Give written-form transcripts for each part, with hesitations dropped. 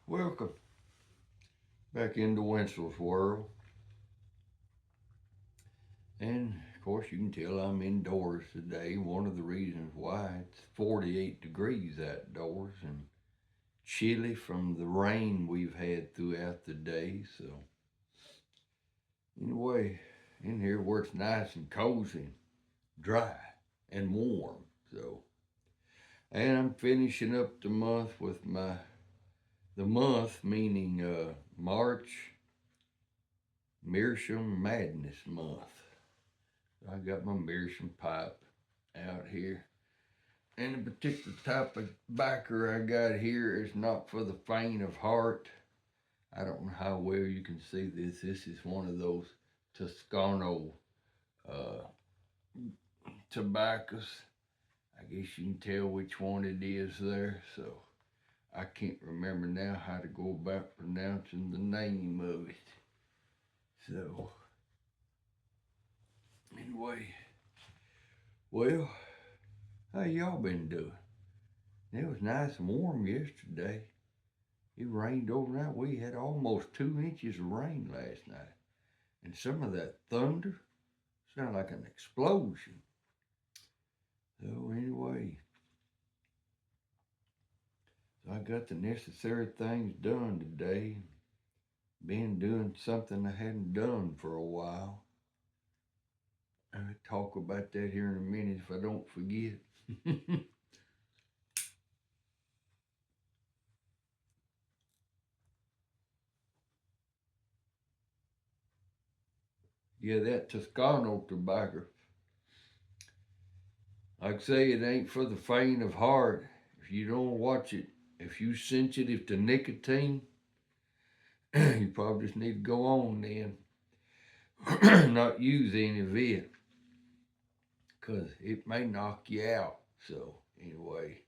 Welcome back into Winslow's world. And of course, you can tell I'm indoors today. One of the reasons why it's 48 degrees outdoors and chilly from the rain we've had throughout the day. So, anyway, in here where it's nice and cozy, dry, and warm. So, and I'm finishing up the month with the month meaning March Meerschaum Madness Month. I got my Meerschaum pipe out here. And the particular type of backer I got here is not for the faint of heart. I don't know how well you can see this. This is one of those Toscano uh, tobaccos. I guess you can tell which one it is there. So I can't remember now how to go about pronouncing the name of it. So anyway, well, how y'all been doing? It was nice and warm yesterday. It rained overnight. We had almost 2 inches of rain last night. And some of that thunder sounded like an explosion. So anyway, so I got the necessary things done today. Been doing something I hadn't done for a while. I'll talk about that here in a minute if I don't forget. Yeah, that Toscano tobacco. Like I say, it ain't for the faint of heart. If you don't watch it, if you sensitive to nicotine, you probably just need to go on then. Not use any of it. Because it may knock you out. So, anyway,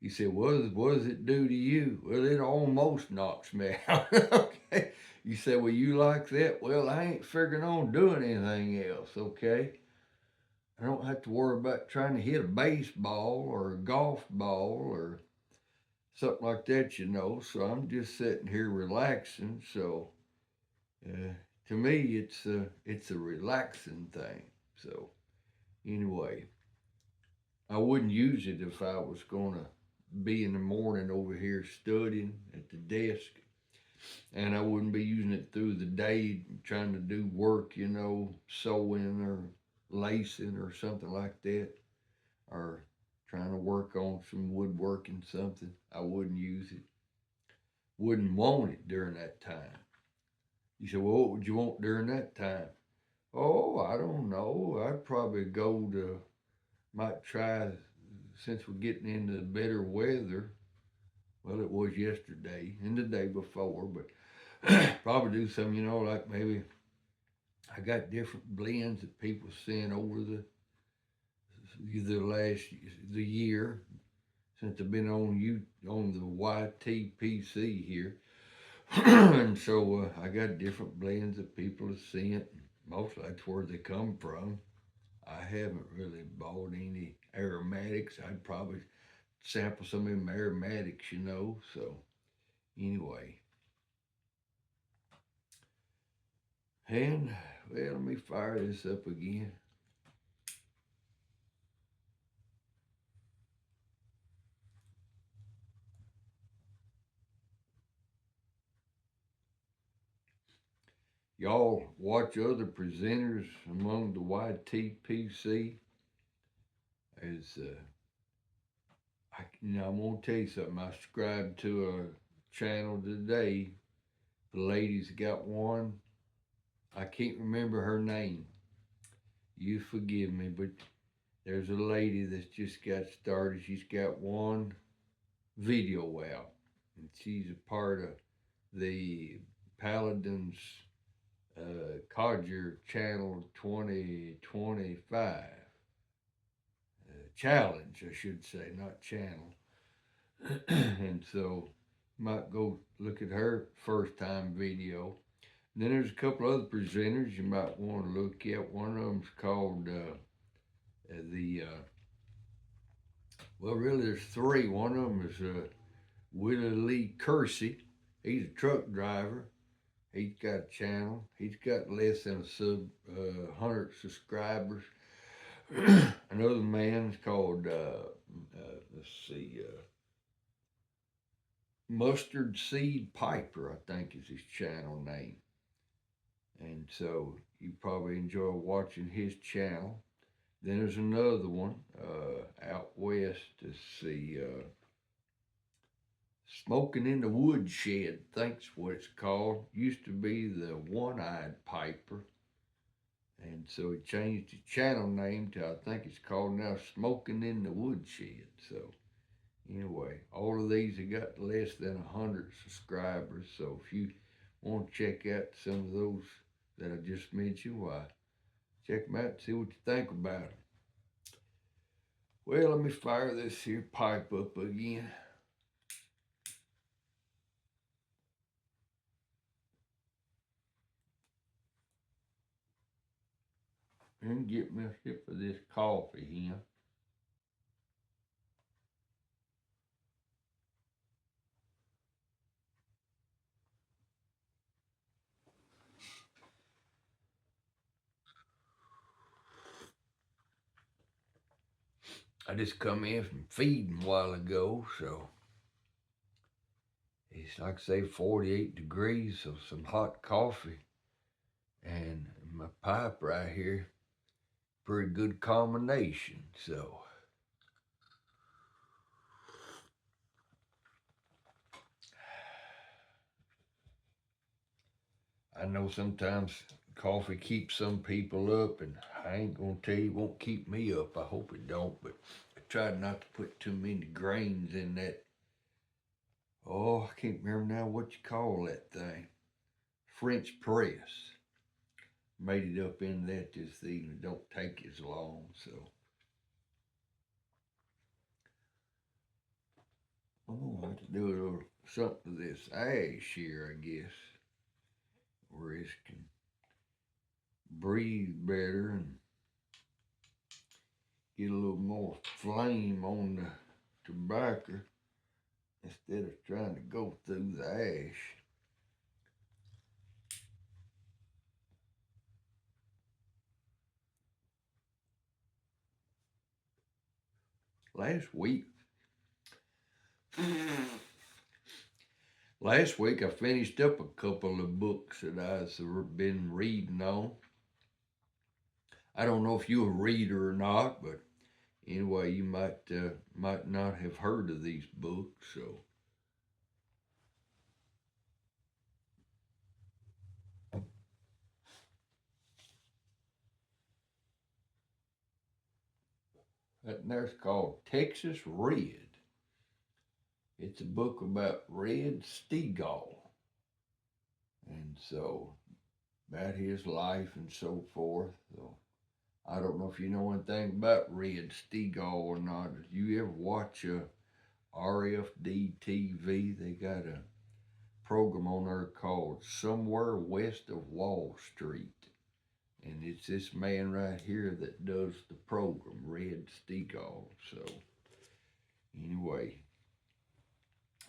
he said, what does it do to you? Well, it almost knocks me out. Okay. You said, well, you like that? Well, I ain't figuring on doing anything else, okay? I don't have to worry about trying to hit a baseball or a golf ball or something like that. So I'm just sitting here relaxing. So to me, it's a relaxing thing. So anyway, I wouldn't use it if I was gonna be in the morning over here studying at the desk, and I wouldn't be using it through the day trying to do work, sewing or lacing or something like that, or trying to work on some woodworking something. I wouldn't use it. Wouldn't want it during that time. You said, well, what would you want during that time? Oh, I don't know. I'd probably might try, since we're getting into the better weather. Well, it was yesterday and the day before, but probably do some, like maybe I got different blends that people send over the year since I've been on the YTPC here. And so I got different blends that people have sent. Mostly that's where they come from. I haven't really bought any aromatics. I'd probably sample some of them aromatics. So anyway, and well, let me fire this up again. Y'all watch other presenters among the YTPC as I'm gonna tell you something. I subscribed to a channel today. The lady's got one. I can't remember her name. You forgive me, but there's a lady that's just got started. She's got one video out, and she's a part of the Paladins Codger Channel 2025 challenge, I should say, not channel. And so, might go look at her first time video. And then there's a couple other presenters you might want to look at. One of them's called well, really, there's three. One of them is Willie Lee Kersey. He's a truck driver. He's got a channel. He's got less than a 100 subscribers. Another man is called, let's see, Mustard Seed Piper, I think is his channel name. And so you probably enjoy watching his channel. Then there's another one out west. Let's see, Smoking in the Woodshed, think's what it's called. Used to be the One-Eyed Piper. And so he changed his channel name to, I think it's called now Smoking in the Woodshed. So anyway, all of these have got less than 100 subscribers. So if you want to check out some of those that I just mentioned, why, check them out and see what you think about them. Well, let me fire this here pipe up again. And get me a sip of this coffee here. I just come in from feeding a while ago, so it's like I say 48 degrees, so some hot coffee and my pipe right here. Pretty good combination, so. I know sometimes coffee keeps some people up, and I ain't gonna tell you it won't keep me up. I hope it don't, but I tried not to put too many grains in that. Oh, I can't remember now what you call that thing. French press. Made it up in that this evening. It don't take as long, so. Oh, I have to do a little something to this ash here, I guess, where it can breathe better and get a little more flame on the tobacco instead of trying to go through the ash. Last week, last week I finished up a couple of books that I've been reading on. I don't know if you're a reader or not, but anyway, you might not have heard of these books. So that there's called Texas Red. It's a book about Red Steagall, and so about his life and so forth. So I don't know if you know anything about Red Steagall or not. If you ever watch RFD TV, they got a program on there called Somewhere West of Wall Street. And it's this man right here that does the program, Red Steagall. So anyway,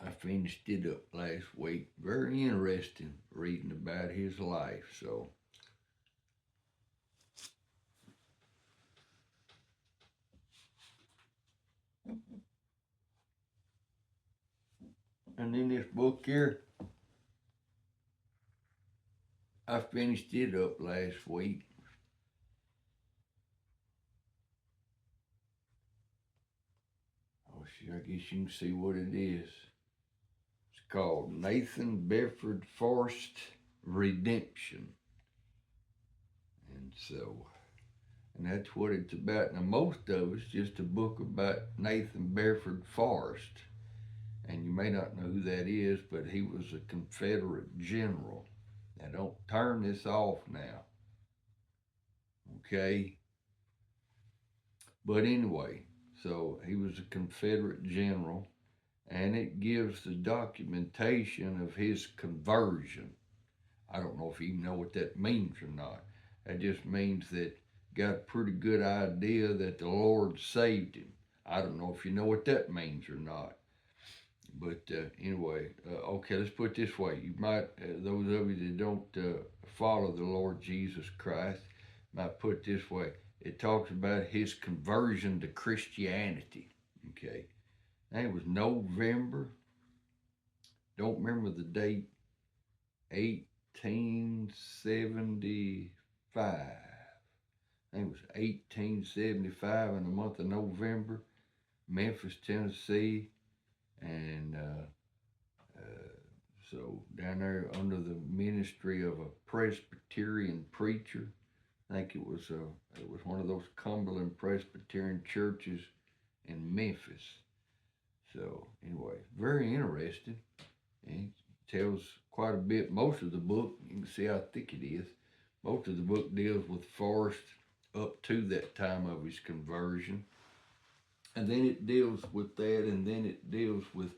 I finished it up last week. Very interesting reading about his life. So and in this book here, I finished it up last week. Oh, I guess you can see what it is. It's called Nathan Bedford Forrest Redemption. And so, and that's what it's about. Now, most of it's just a book about Nathan Bedford Forrest. And you may not know who that is, but he was a Confederate general. Now, don't turn this off now. Okay? But anyway, so he was a Confederate general, and it gives the documentation of his conversion. I don't know if you know what that means or not. That just means that got a pretty good idea that the Lord saved him. I don't know if you know what that means or not. But anyway, okay, let's put it this way. You might, those of you that don't follow the Lord Jesus Christ, might put it this way. It talks about his conversion to Christianity. Okay. I think it was November, don't remember the date, 1875. I think it was 1875 in the month of November, Memphis, Tennessee. And so down there under the ministry of a Presbyterian preacher. I think it was one of those Cumberland Presbyterian churches in Memphis. So anyway, very interesting. And it tells quite a bit. Most of the book, you can see how thick it is. Most of the book deals with Forrest up to that time of his conversion. And then it deals with that, and then it deals with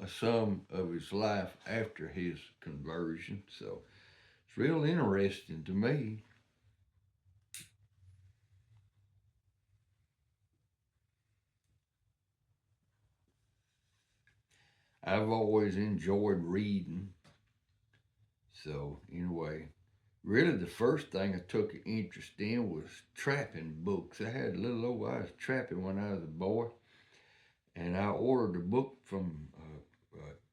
some of his life after his conversion. So it's real interesting to me. I've always enjoyed reading. So anyway, really the first thing I took an interest in was trapping books. I had a little old, I was trapping when I was a boy, and I ordered a book from a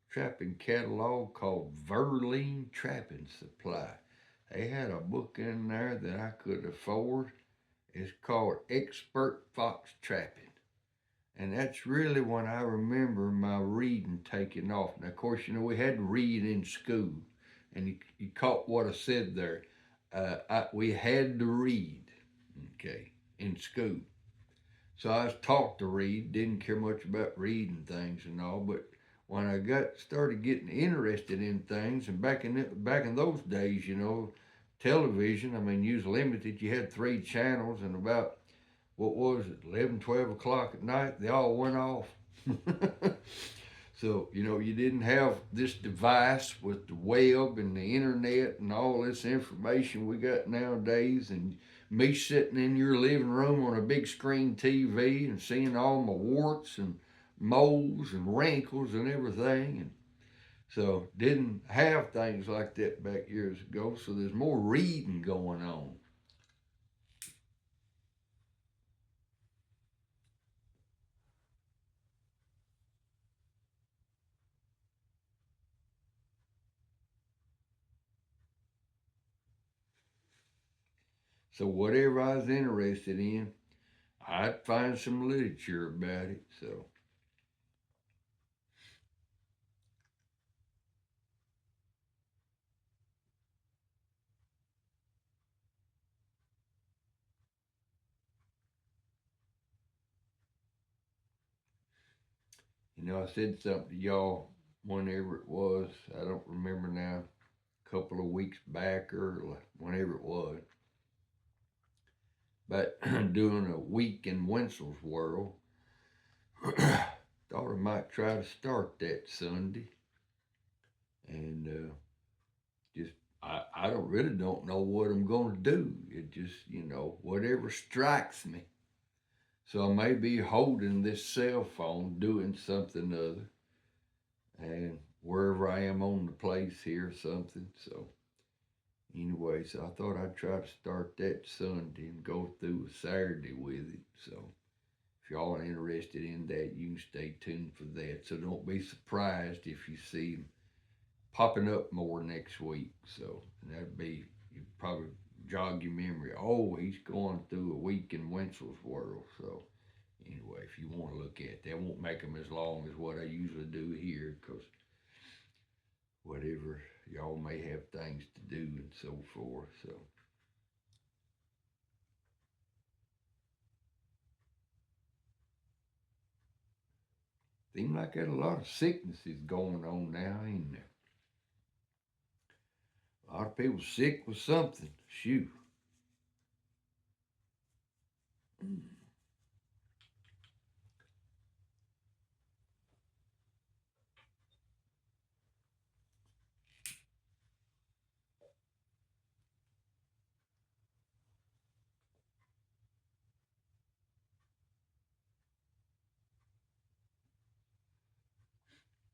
trapping catalog called Verline Trapping Supply. They had a book in there that I could afford. It's called Expert Fox Trapping. And that's really when I remember my reading taking off. Now, of course, we had to read in school, and you caught what I said there. We had to read, okay, in school. So I was taught to read, didn't care much about reading things and all, but when I started getting interested in things, and back in those days, television, I mean, you was limited. You had three channels, and about what was it, 11, 12 o'clock at night, they all went off. So, you didn't have this device with the web and the internet and all this information we got nowadays, and me sitting in your living room on a big screen TV and seeing all my warts and moles and wrinkles and everything. And so didn't have things like that back years ago. So there's more reading going on. So whatever I was interested in, I'd find some literature about it. So, I said something to y'all whenever it was. I don't remember now, a couple of weeks back or whenever it was. But doing a week in Wenzel's World. Thought I might try to start that Sunday. And just, I don't know what I'm going to do. It just, whatever strikes me. So I may be holding this cell phone doing something other. And wherever I am on the place here, something. So anyway, so I thought I'd try to start that Sunday and go through a Saturday with it. So if y'all are interested in that, you can stay tuned for that. So don't be surprised if you see them popping up more next week. So that'd be, you probably jog your memory. Oh, he's going through a week in Wenzel's World. So anyway, if you want to look at it, they won't make them as long as what I usually do here, because whatever, y'all may have things to do and so forth. So seems like there's a lot of sicknesses going on now, ain't there? A lot of people sick with something. Shoot.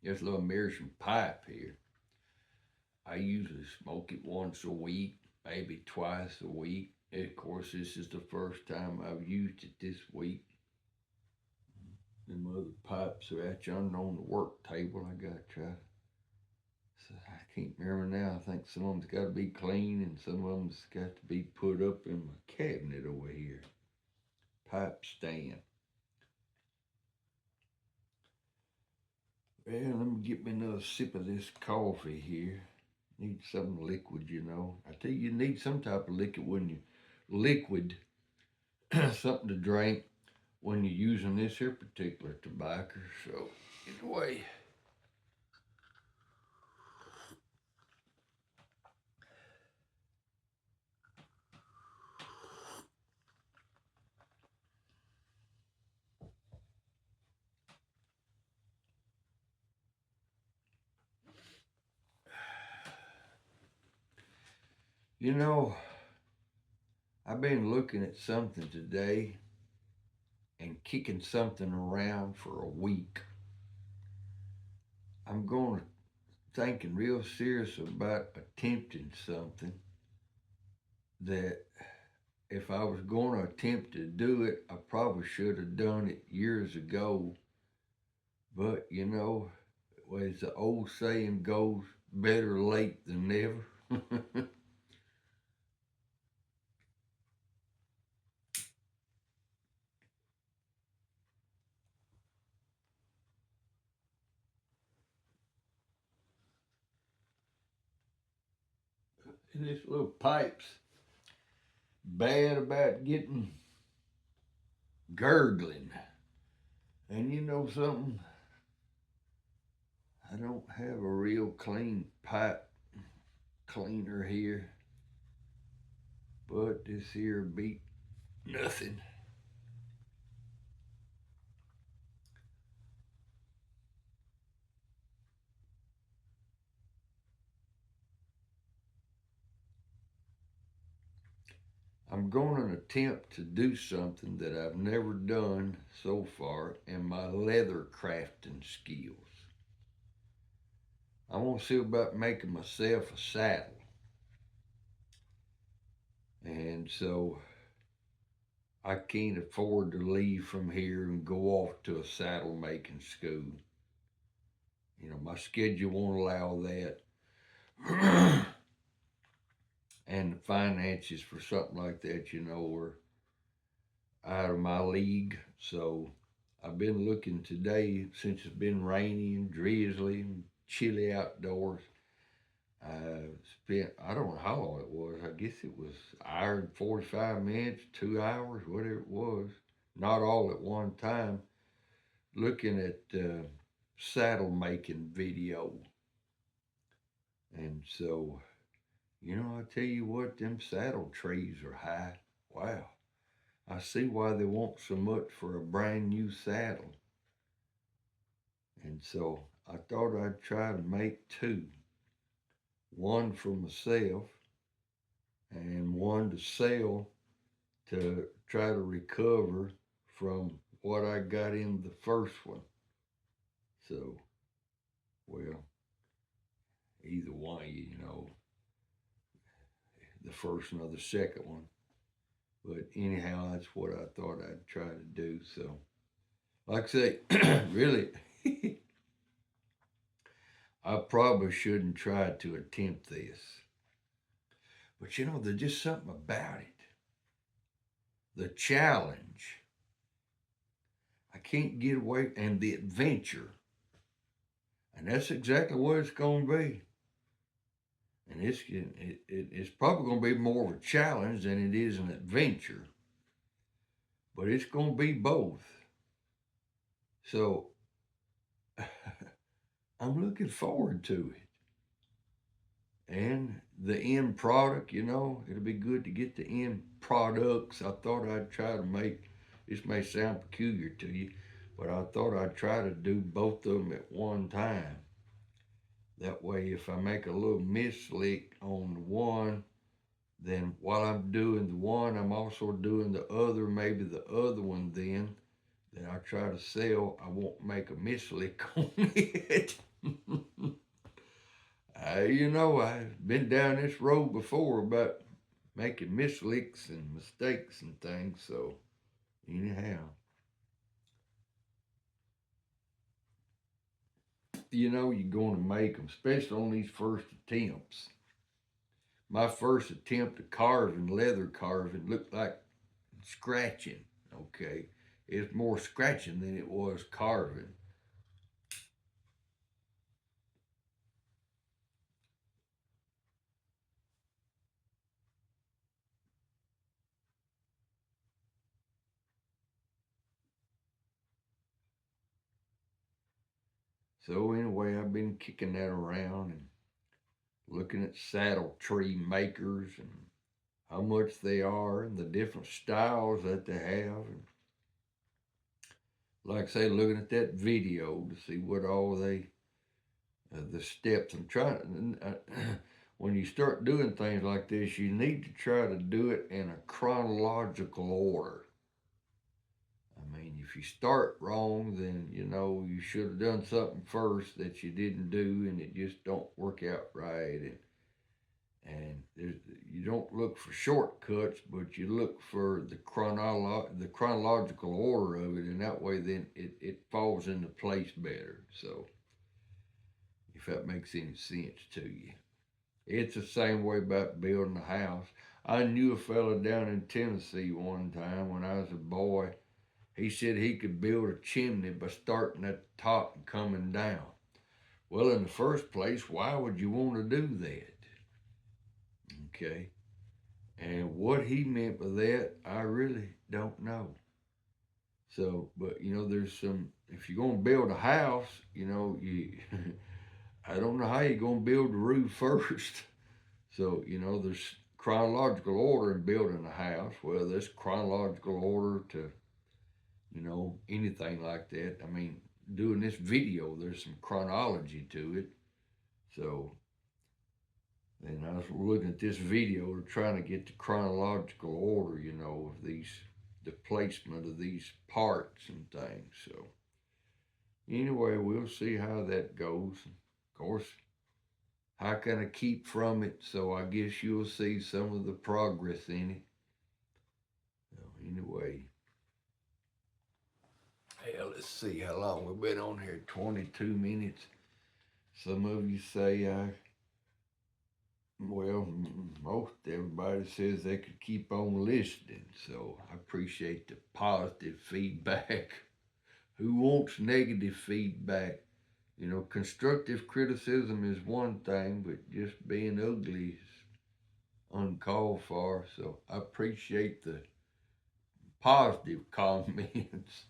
This little Meerschaum pipe here. I usually smoke it once a week, maybe twice a week. Of course, this is the first time I've used it this week. Them other pipes are out yonder on the work table. I gotta try. So I can't remember now. I think some of them's got to be clean and some of them's got to be put up in my cabinet over here. Pipe stand. Well, let me get me another sip of this coffee here. Need some liquid, you know. I tell you need some type of liquid when you liquid something to drink when you're using this here particular tobacco. So anyway, you know, I've been looking at something today and kicking something around for a week. I'm going to thinking real serious about attempting something that if I was going to attempt to do it, I probably should have done it years ago. But you know, as the old saying goes, better late than never. And this little pipe's bad about getting gurgling. And you know something? I don't have a real clean pipe cleaner here, but this here beat nothing. I'm going to attempt to do something that I've never done so far in my leather crafting skills. I want to see about making myself a saddle. And so I can't afford to leave from here and go off to a saddle making school. You know, my schedule won't allow that. And the finances for something like that, you know, are out of my league. So I've been looking today since it's been rainy and drizzly and chilly outdoors. I spent, I don't know how long it was. I guess it was an hour and 45 minutes, 2 hours, whatever it was. Not all at one time. Looking at saddle making video. And so, you know, I tell you what, them saddle trees are high. Wow. I see why they want so much for a brand new saddle. And so I thought I'd try to make two, one for myself and one to sell to try to recover from what I got in the first one. So, well, either one, you know, the first one or the second one. But anyhow, that's what I thought I'd try to do. So, like I say, really, I probably shouldn't try to attempt this. But you know, there's just something about it. The challenge. I can't get away, and the adventure. And that's exactly what it's going to be. And it's probably going to be more of a challenge than it is an adventure. But it's going to be both. So I'm looking forward to it. And the end product, you know, it'll be good to get the end products. I thought I'd try to make, this may sound peculiar to you, but I thought I'd try to do both of them at one time. That way, if I make a little mislick on the one, then while I'm doing the one, I'm also doing the other, maybe the other one then I try to sell, I won't make a mislick on it. You know, I've been down this road before about making mislicks and mistakes and things. So, anyhow, you know, you're going to make them, especially on these first attempts. My first attempt at carving, leather carving, looked like scratching. Okay, it's more scratching than it was carving. So anyway, I've been kicking that around and looking at saddle tree makers and how much they are and the different styles that they have. And like I say, looking at that video to see what all the steps. I'm trying. When you start doing things like this, you need to try to do it in a chronological order. I mean, if you start wrong, then you know you should have done something first that you didn't do, and it just don't work out right. And you don't look for shortcuts, but you look for the chronological order of it, and that way then it falls into place better. So if that makes any sense to you. It's the same way about building a house. I knew a fella down in Tennessee one time when I was a boy. He said he could build a chimney by starting at the top and coming down. Well, in the first place, why would you want to do that? Okay. And what he meant by that, I really don't know. So, but you know, there's some, if you're going to build a house, you know, I don't know how you're going to build the roof first. So, you know, there's chronological order in building a house. Well, there's chronological order to, you know, anything like that. I mean, doing this video, there's some chronology to it. So, and I was looking at this video, trying to get the chronological order, you know, of the placement of these parts and things. So, anyway, we'll see how that goes. Of course, how can I keep from it? So, I guess you'll see some of the progress in it. So, anyway, hell, let's see how long we've been on here 22 minutes. Some of you say well, most everybody says they could keep on listening, so I appreciate the positive feedback. Who wants negative feedback? You know, constructive criticism is one thing, but just being ugly is uncalled for. So I appreciate the positive comments.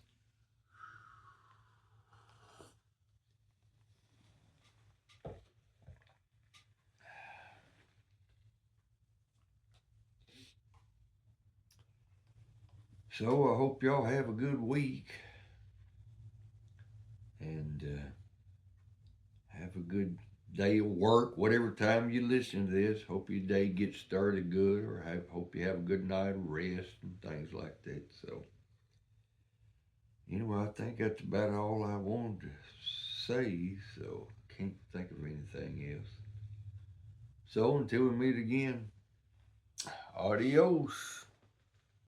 So I hope y'all have a good week and have a good day of work, whatever time you listen to this. Hope your day gets started good, or hope you have a good night of rest and things like that. So, anyway, I think that's about all I wanted to say. So, can't think of anything else. So, until we meet again, adios.